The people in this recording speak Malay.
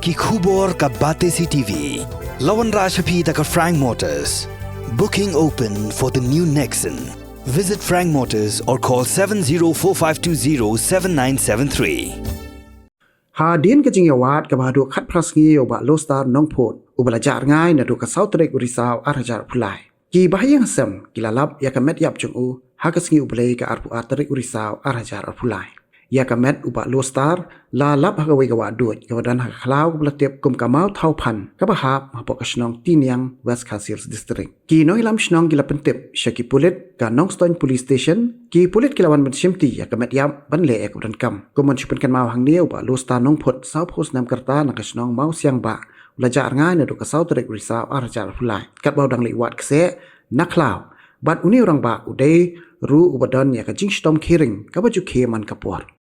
ki khubor ka bate si TV. Lawan Rajhapi taka Frank Motors. Booking open for the new Nexon. Visit Frank Motors or call 7045207973. Hadien ka jing yawat ka bahadu khat prasngi yo ba lostar nong phot ubalajar ngai na do ka sautrek urisaw arajar pulai ki bahayang sam kilalap ya ka Metïap chung u hakasngi ublei ka arpu artrek urisaw arajar pulai ya ka met uba lostar la lap hagawe ka wadut ka wadan haklaw blatep kum kamau thaupan ka bahap mahpok asnong tiniang West Castles district ki no ilam snong gila pentep shaki pulit ka Nongstoin police station ki pulit kilawan bensimti ya ka Metïap ban le ek udan kam kumon chupen kan mau hang niu ba lostar nong phot sau phos nam karta na kasnong mau siang ba ulajar ngai na do ka sau trek risaw arajar pulai kat bau dang liwat kse naklaw bat uni orang ba udai ru ubadan ya ka jingstom kering ka baju ke man kapor